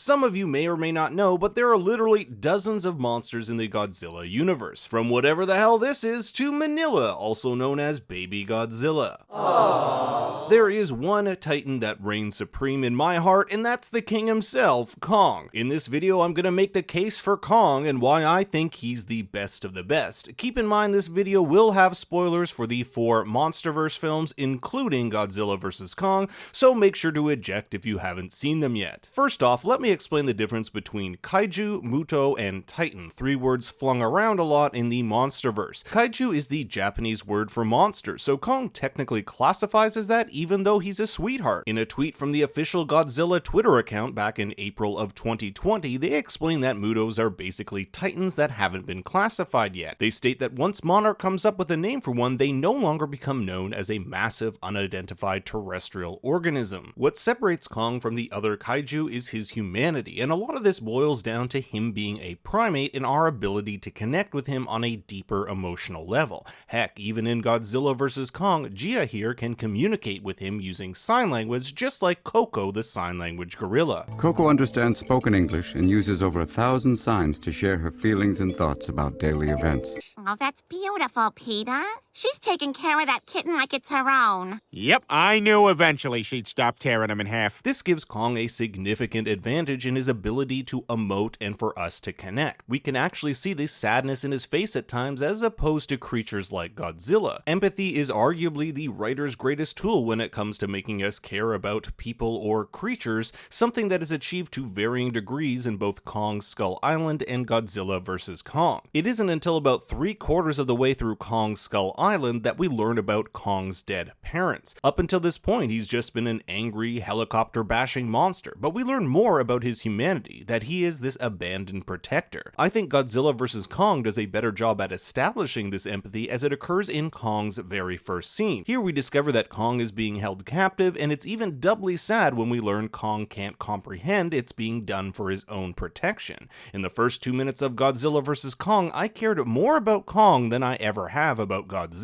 Some of you may or may not know, but there are literally dozens of monsters in the Godzilla universe, from whatever the hell this is to Manila, also known as Baby Godzilla. Aww. There is one titan that reigns supreme in my heart, and that's the king himself, Kong. In this video, I'm gonna make the case for Kong and why I think he's the best of the best. Keep in mind this video will have spoilers for the 4 Monsterverse films, including Godzilla vs. Kong, so make sure to eject if you haven't seen them yet. First off, let me explain the difference between Kaiju, Muto, and Titan, 3 words flung around a lot in the Monsterverse. Kaiju is the Japanese word for monster, so Kong technically classifies as that even though he's a sweetheart. In a tweet from the official Godzilla Twitter account back in April of 2020, they explain that Mutos are basically titans that haven't been classified yet. They state that once Monarch comes up with a name for one, they no longer become known as a massive, unidentified terrestrial organism. What separates Kong from the other kaiju is his humanity, and a lot of this boils down to him being a primate and our ability to connect with him on a deeper emotional level. Heck, even in Godzilla vs. Kong, Gia here can communicate with him using sign language, just like Coco, the sign language gorilla. Coco understands spoken English and uses over 1,000 signs to share her feelings and thoughts about daily events. Oh, that's beautiful, Peter. She's taking care of that kitten like it's her own. Yep, I knew eventually she'd stop tearing him in half. This gives Kong a significant advantage in his ability to emote and for us to connect. We can actually see the sadness in his face at times as opposed to creatures like Godzilla. Empathy is arguably the writer's greatest tool when it comes to making us care about people or creatures, something that is achieved to varying degrees in both Kong Skull Island and Godzilla vs. Kong. It isn't until about 3/4 of the way through Kong Skull Island that we learn about Kong's dead parents. Up until this point, he's just been an angry, helicopter-bashing monster, but we learn more about his humanity, that he is this abandoned protector. I think Godzilla vs. Kong does a better job at establishing this empathy as it occurs in Kong's very first scene. Here we discover that Kong is being held captive, and it's even doubly sad when we learn Kong can't comprehend it's being done for his own protection. In the first 2 minutes of Godzilla vs. Kong, I cared more about Kong than I ever have about Godzilla.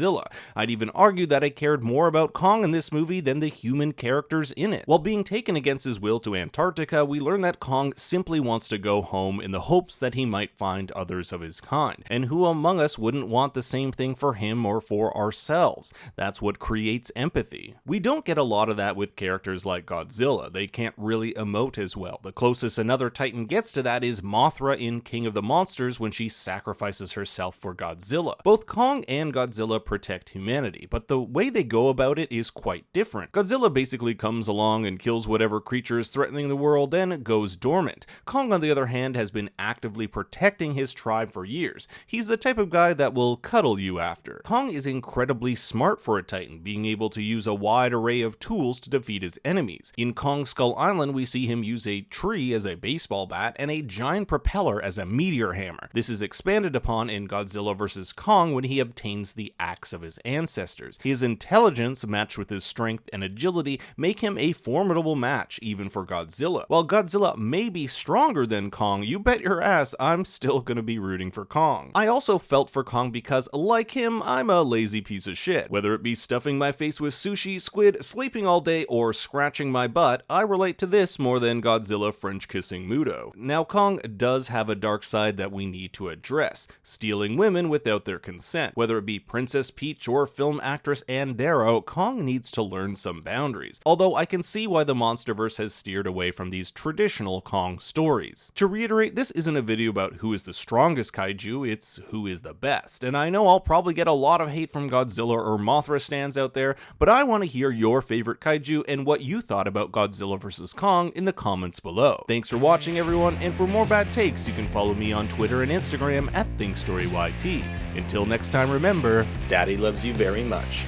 I'd even argue that I cared more about Kong in this movie than the human characters in it. While being taken against his will to Antarctica, we learn that Kong simply wants to go home in the hopes that he might find others of his kind. And who among us wouldn't want the same thing for him or for ourselves? That's what creates empathy. We don't get a lot of that with characters like Godzilla. They can't really emote as well. The closest another titan gets to that is Mothra in King of the Monsters when she sacrifices herself for Godzilla. Both Kong and Godzilla protect humanity, but the way they go about it is quite different. Godzilla basically comes along and kills whatever creature is threatening the world, then goes dormant. Kong, on the other hand, has been actively protecting his tribe for years. He's the type of guy that will cuddle you after. Kong is incredibly smart for a titan, being able to use a wide array of tools to defeat his enemies. In Kong Skull Island, we see him use a tree as a baseball bat and a giant propeller as a meteor hammer. This is expanded upon in Godzilla vs. Kong when he obtains the axe of his ancestors. His intelligence, matched with his strength and agility, make him a formidable match even for Godzilla. While Godzilla may be stronger than Kong, you bet your ass I'm still gonna be rooting for Kong. I also felt for Kong because, like him, I'm a lazy piece of shit. Whether it be stuffing my face with sushi, squid, sleeping all day, or scratching my butt, I relate to this more than Godzilla French kissing Muto. Now, Kong does have a dark side that we need to address: stealing women without their consent. Whether it be Princess Peach or film actress Ann Darrow, Kong needs to learn some boundaries, although I can see why the Monsterverse has steered away from these traditional Kong stories. To reiterate, this isn't a video about who is the strongest kaiju, it's who is the best, and I know I'll probably get a lot of hate from Godzilla or Mothra stans out there, but I want to hear your favorite kaiju and what you thought about Godzilla vs. Kong in the comments below. Thanks for watching, everyone, and for more bad takes, you can follow me on Twitter and Instagram at ThinkStoryYT. Until next time, remember, Daddy loves you very much.